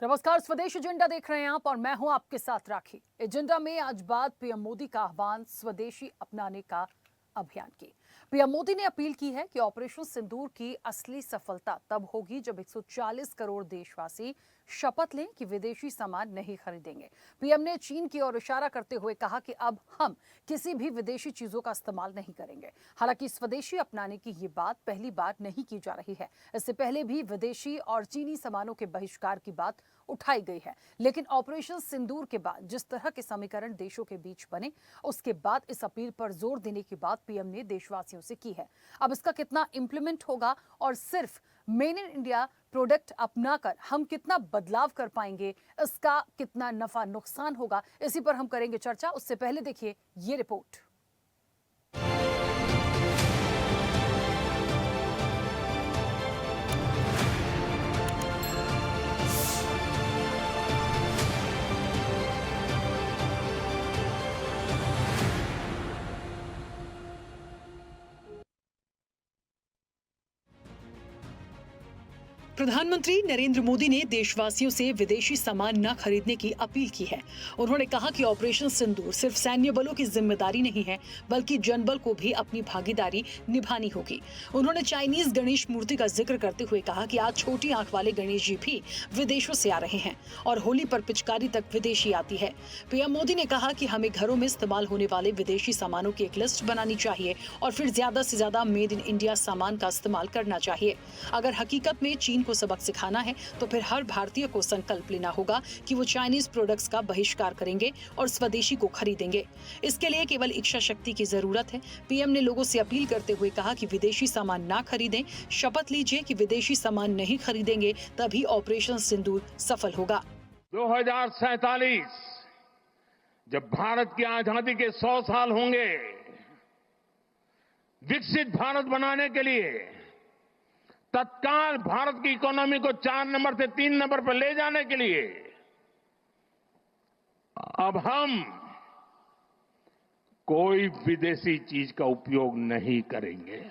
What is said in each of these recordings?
नमस्कार, स्वदेश एजेंडा देख रहे हैं आप और मैं हूं आपके साथ राखी। एजेंडा में आज बात पीएम मोदी का आह्वान स्वदेशी अपनाने का अभियान की। पीएम मोदी ने अपील की है कि ऑपरेशन सिंदूर की असली सफलता तब होगी जब 140 करोड़ देशवासी शपथ लें कि विदेशी सामान नहीं खरीदेंगे। पीएम ने चीन की ओर इशारा करते हुए कहा कि अब हम किसी भी विदेशी चीजों का इस्तेमाल नहीं करेंगे। हालांकि स्वदेशी अपनाने की ये बात पहली बार नहीं की जा रही है। इससे पहले भी विदेशी और चीनी सामानों के बहिष्कार की बात उठाई गई है, लेकिन ऑपरेशन सिंदूर के बाद जिस तरह के समीकरण देशों के बीच बने, उसके बाद इस अपील पर जोर देने की बात पीएम ने देशवासियों से की है। अब इसका कितना इंप्लीमेंट होगा और सिर्फ मेड इन इंडिया प्रोडक्ट अपनाकर हम कितना बदलाव कर पाएंगे, इसका कितना नफा नुकसान होगा, इसी पर हम करेंगे चर्चा। उससे पहले देखिए ये रिपोर्ट। प्रधानमंत्री नरेंद्र मोदी ने देशवासियों से विदेशी सामान न खरीदने की अपील की है। उन्होंने कहा कि ऑपरेशन सिंदूर सिर्फ सैन्य बलों की जिम्मेदारी नहीं है, बल्कि जनबल को भी अपनी भागीदारी निभानी होगी। उन्होंने चाइनीज गणेश मूर्ति का जिक्र करते हुए कहा कि आज छोटी आंख वाले गणेश जी भी विदेशों से आ रहे हैं और होली पर पिचकारी तक विदेशी आती है। पीएम मोदी ने कहा कि हमें घरों में इस्तेमाल होने वाले विदेशी सामानों की एक लिस्ट बनानी चाहिए और फिर ज्यादा से ज्यादा मेड इन इंडिया सामान का इस्तेमाल करना चाहिए। अगर हकीकत में चीन को सबक सिखाना है तो फिर हर भारतीय को संकल्प लेना होगा कि वो चाइनीज प्रोडक्ट्स का बहिष्कार करेंगे और स्वदेशी को खरीदेंगे। इसके लिए केवल इच्छा शक्ति की जरूरत है। पीएम ने लोगों से अपील करते हुए कहा कि विदेशी सामान ना खरीदें, शपथ लीजिए कि विदेशी सामान नहीं खरीदेंगे, तभी ऑपरेशन सिंदूर सफल होगा। 2047 जब भारत की आजादी के 100 साल होंगे, विकसित भारत बनाने के लिए तत्काल भारत की इकोनॉमी को 4 नंबर से 3 नंबर पर ले जाने के लिए अब हम कोई विदेशी चीज का उपयोग नहीं करेंगे।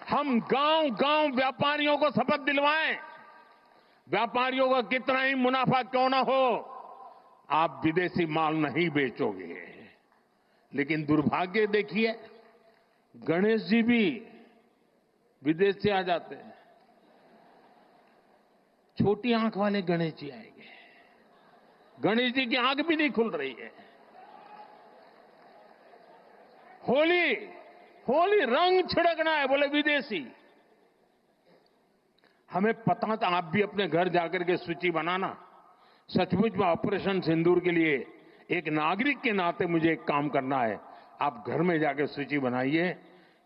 हम गांव-गांव व्यापारियों को शपथ दिलवाएं, व्यापारियों का कितना ही मुनाफा क्यों ना हो, आप विदेशी माल नहीं बेचोगे। लेकिन दुर्भाग्य देखिए, गणेश जी भी विदेश से आ जाते हैं। छोटी आंख वाले गणेश जी आएंगे, गणेश जी की आंख भी नहीं खुल रही है। होली रंग छिड़कना है, बोले विदेशी। हमें पता था, आप भी अपने घर जाकर के सूची बनाना। सचमुच में ऑपरेशन सिंदूर के लिए एक नागरिक के नाते मुझे एक काम करना है। आप घर में जाकर सूची बनाइए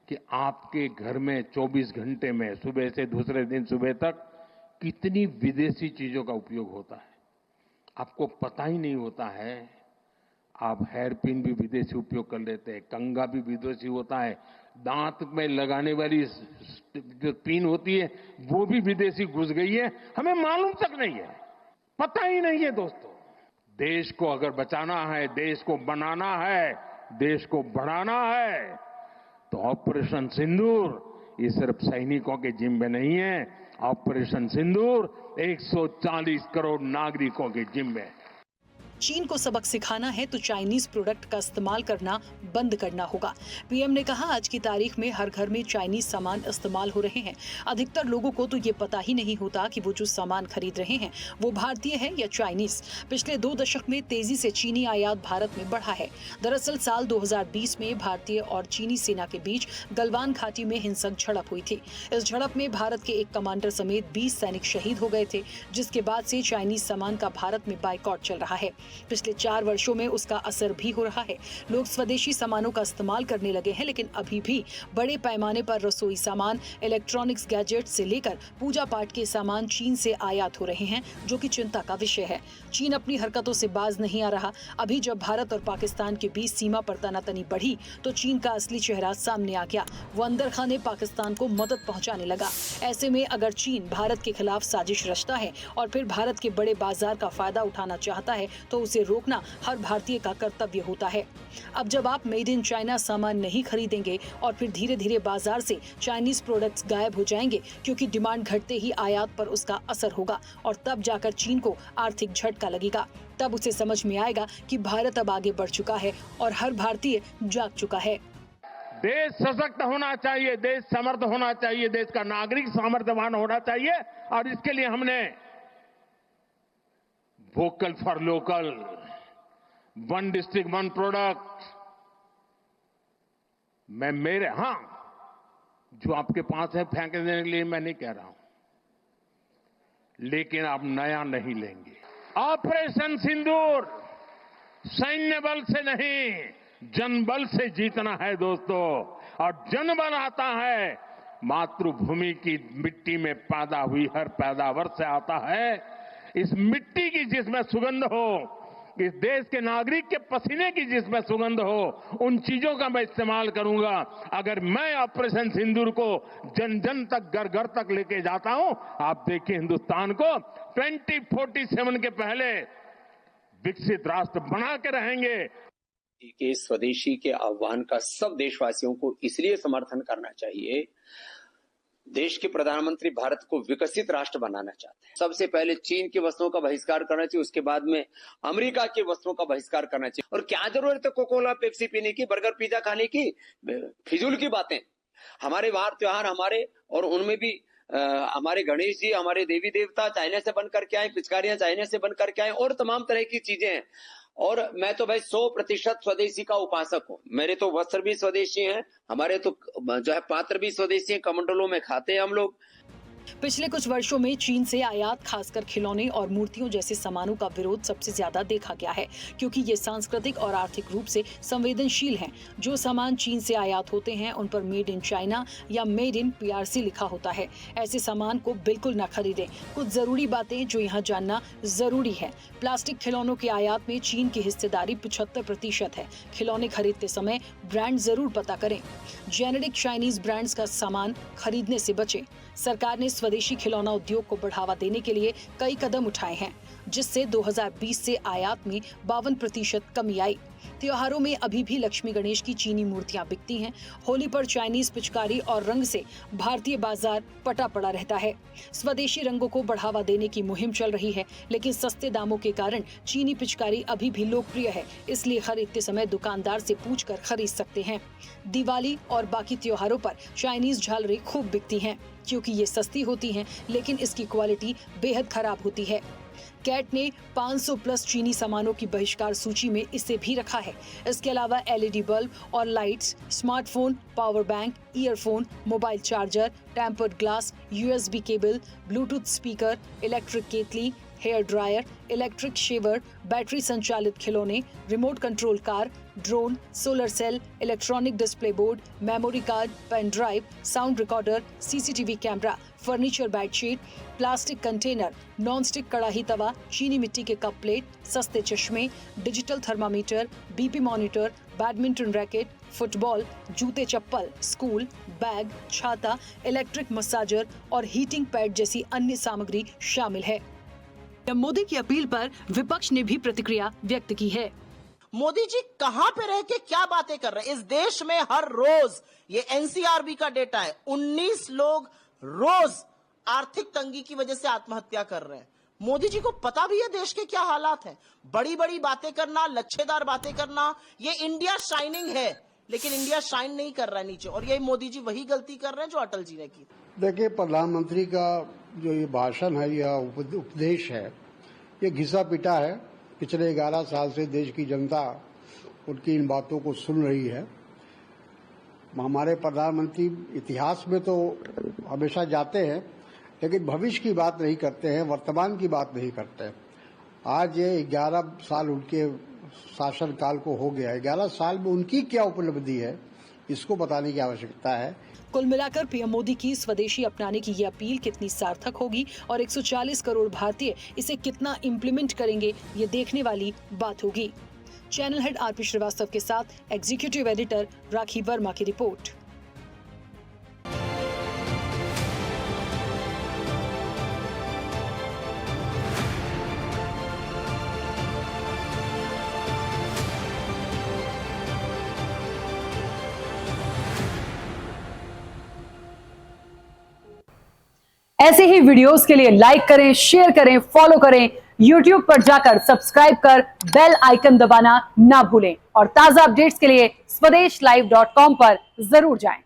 कि आपके घर में 24 घंटे में सुबह से दूसरे दिन सुबह तक कितनी विदेशी चीजों का उपयोग होता है। आपको पता ही नहीं होता है। आप हेयर पिन भी विदेशी उपयोग कर लेते हैं, कंघा भी विदेशी होता है, दांत में लगाने वाली जो पिन होती है वो भी विदेशी घुस गई है, हमें मालूम तक नहीं है, पता ही नहीं है। दोस्तों, देश को अगर बचाना है, देश को बनाना है, देश को बढ़ाना है, तो ऑपरेशन सिंदूर ये सिर्फ सैनिकों के जिम्मे नहीं है। ऑपरेशन सिंदूर 140 करोड़ नागरिकों के जिम्मे है। चीन को सबक सिखाना है तो चाइनीज प्रोडक्ट का इस्तेमाल करना बंद करना होगा। पीएम ने कहा, आज की तारीख में हर घर में चाइनीज सामान इस्तेमाल हो रहे हैं। अधिकतर लोगों को तो ये पता ही नहीं होता कि वो जो सामान खरीद रहे हैं वो भारतीय है या चाइनीज। पिछले 2 दशक में तेजी से चीनी आयात भारत में बढ़ा है। दरअसल साल 2020 में भारतीय और चीनी सेना के बीच गलवान घाटी में हिंसक झड़प हुई थी। इस झड़प में भारत के एक कमांडर समेत 20 सैनिक शहीद हो गए थे, जिसके बाद से चाइनीज सामान का भारत में बाइकॉट चल रहा है। पिछले 4 वर्षों में उसका असर भी हो रहा है। लोग स्वदेशी सामानों का इस्तेमाल करने लगे हैं, लेकिन अभी भी बड़े पैमाने पर रसोई सामान, इलेक्ट्रॉनिक्स गैजेट से लेकर पूजा पाठ के सामान चीन से आयात हो रहे हैं, जो कि चिंता का विषय है। चीन अपनी हरकतों से बाज नहीं आ रहा। अभी जब भारत और पाकिस्तान के बीच सीमा पर तनातनी बढ़ी तो चीन का असली चेहरा सामने आ गया। वो अंदर खाने पाकिस्तान को मदद पहुंचाने लगा। ऐसे में अगर चीन भारत के खिलाफ साजिश रचता है और फिर भारत के बड़े बाजार का फायदा उठाना चाहता है तो तो उसे रोकना हर भारतीय का कर्तव्य होता है। अब जब आप मेड इन चाइना सामान नहीं खरीदेंगे और फिर धीरे धीरे बाजार से चाइनीज प्रोडक्ट्स गायब हो जाएंगे, क्योंकि डिमांड घटते ही आयात पर उसका असर होगा और तब जाकर चीन को आर्थिक झटका लगेगा। तब उसे समझ में आएगा कि भारत अब आगे बढ़ चुका है और हर भारतीय जाग चुका है। देश सशक्त होना चाहिए, देश समर्थ होना चाहिए, देश का नागरिक सामर्थ्यवान होना चाहिए और इसके लिए हमने vocal for local, one district one product, मैं मेरे जो आपके पास है फेंक देने के लिए मैं नहीं कह रहा हूं, लेकिन आप नया नहीं लेंगे। ऑपरेशन सिंदूर सैन्य बल से नहीं, जनबल से जीतना है दोस्तों, और जनबल आता है मातृभूमि की मिट्टी में पैदा हुई हर पैदावार से आता है। इस मिट्टी की जिसमें सुगंध हो, इस देश के नागरिक के पसीने की जिसमें सुगंध हो, उन चीजों का मैं इस्तेमाल करूंगा। अगर मैं ऑपरेशन सिंदूर को जन जन तक, घर घर तक लेके जाता हूं, आप देखिए हिंदुस्तान को 2047 के पहले विकसित राष्ट्र बना के रहेंगे। के स्वदेशी के आह्वान का सब देशवासियों को इसलिए समर्थन करना चाहिए। देश के प्रधानमंत्री भारत को विकसित राष्ट्र बनाना चाहते हैं। सबसे पहले चीन की वस्तुओं का बहिष्कार करना चाहिए, उसके बाद में अमेरिका की वस्तुओं का बहिष्कार करना चाहिए। और क्या जरूरत है कोका कोला पेप्सी पीने की, बर्गर पिज्जा खाने की, फिजूल की बातें। हमारे वार त्योहार हमारे, और उनमें भी हमारे गणेश जी, हमारे देवी देवता चाइना से बन करके आए, पिचकारियां चाइना से बन करके आए, और तमाम तरह की चीजें हैं। और मैं तो भाई 100% स्वदेशी का उपासक हूँ। मेरे तो वस्त्र भी स्वदेशी हैं, हमारे तो जो है पात्र भी स्वदेशी हैं, कमंडलों में खाते हैं हम लोग। पिछले कुछ वर्षों में चीन से आयात खासकर खिलौने और मूर्तियों जैसे सामानों का विरोध सबसे ज्यादा देखा गया है, क्योंकि ये सांस्कृतिक और आर्थिक रूप से संवेदनशील हैं। जो सामान चीन से आयात होते हैं उन पर मेड इन चाइना या मेड इन PRC लिखा होता है। ऐसे सामान को बिल्कुल न खरीदें। कुछ जरूरी बातें जो यहाँ जानना जरूरी है। प्लास्टिक खिलौनों के आयात में चीन की हिस्सेदारी 75% है। खिलौने खरीदते समय ब्रांड जरूर पता करें। जेनेरिक चाइनीज ब्रांड्स का सामान खरीदने से बचें। सरकार ने स्वदेशी खिलौना उद्योग को बढ़ावा देने के लिए कई कदम उठाए हैं, जिससे 2020 से आयात में 52% कमी आई। त्योहारों में अभी भी लक्ष्मी गणेश की चीनी मूर्तियां बिकती हैं। होली पर चाइनीज पिचकारी और रंग से भारतीय बाजार पटा पड़ा रहता है। स्वदेशी रंगों को बढ़ावा देने की मुहिम चल रही है, लेकिन सस्ते दामों के कारण चीनी पिचकारी अभी भी लोकप्रिय है, इसलिए खरीदते समय दुकानदार से पूछकर खरीद सकते हैं। दिवाली और बाकी त्योहारों पर चाइनीज झालरें खूब बिकती हैं, क्योंकि ये सस्ती होती हैं, लेकिन इसकी क्वालिटी बेहद खराब होती है। कैट ने 500 प्लस चीनी सामानों की बहिष्कार सूची में इसे भी रखा है। इसके अलावा LED बल्ब और lights, smartphone, power bank, earphone, mobile charger, tempered glass, USB cable, Bluetooth speaker, electric kettle, hair dryer, electric shaver, battery संचालित खिलौने, remote control car, drone, solar cell, electronic display board, memory card, pen drive, sound recorder, CCTV camera, furniture bedsheet, plastic container, nonstick कड़ाही तवा, चीनी मिट्टी के cup plate, सस्ते चश्मे, digital thermometer, BP monitor, badminton racket, football, जूते चप्पल, school bag, छाता, इलेक्ट्रिक मसाजर और हीटिंग पैड जैसी अन्य सामग्री शामिल है। मोदी की अपील पर विपक्ष ने भी प्रतिक्रिया व्यक्त की है। मोदी जी कहां पे रह के क्या बातें कर रहे हैं? इस देश में हर रोज, ये NCRB का डेटा है, 19 लोग रोज आर्थिक तंगी की वजह से आत्महत्या कर रहे हैं। मोदी जी को पता भी है देश के क्या हालात हैं। बड़ी बड़ी बातें करना, लच्छेदार बातें करना, ये इंडिया शाइनिंग है, लेकिन इंडिया शाइन नहीं कर रहा है नीचे, और ये मोदी जी वही गलती कर रहे हैं जो अटल जी ने की। देखिए, प्रधानमंत्री का जो ये भाषण है या उपदेश है, ये घिसा पिटा है। पिछले 11 साल से देश की जनता उनकी इन बातों को सुन रही है। हमारे प्रधानमंत्री इतिहास में तो हमेशा जाते हैं, लेकिन भविष्य की बात नहीं करते हैं, वर्तमान की बात नहीं करते हैं। आज ये 11 साल उनके शासनकाल को हो गया है। 11 साल में उनकी क्या उपलब्धि है, इसको बताने की आवश्यकता है। कुल मिलाकर PM मोदी की स्वदेशी अपनाने की ये अपील कितनी सार्थक होगी और 140 करोड़ भारतीय इसे कितना इम्प्लीमेंट करेंगे, ये देखने वाली बात होगी। चैनल हेड RP श्रीवास्तव के साथ एग्जीक्यूटिव एडिटर राखी वर्मा की रिपोर्ट। ऐसे ही वीडियोस के लिए लाइक करें, शेयर करें, फॉलो करें। YouTube पर जाकर सब्सक्राइब कर बेल आइकन दबाना ना भूलें और ताजा अपडेट्स के लिए swedeshlive.com पर जरूर जाएं।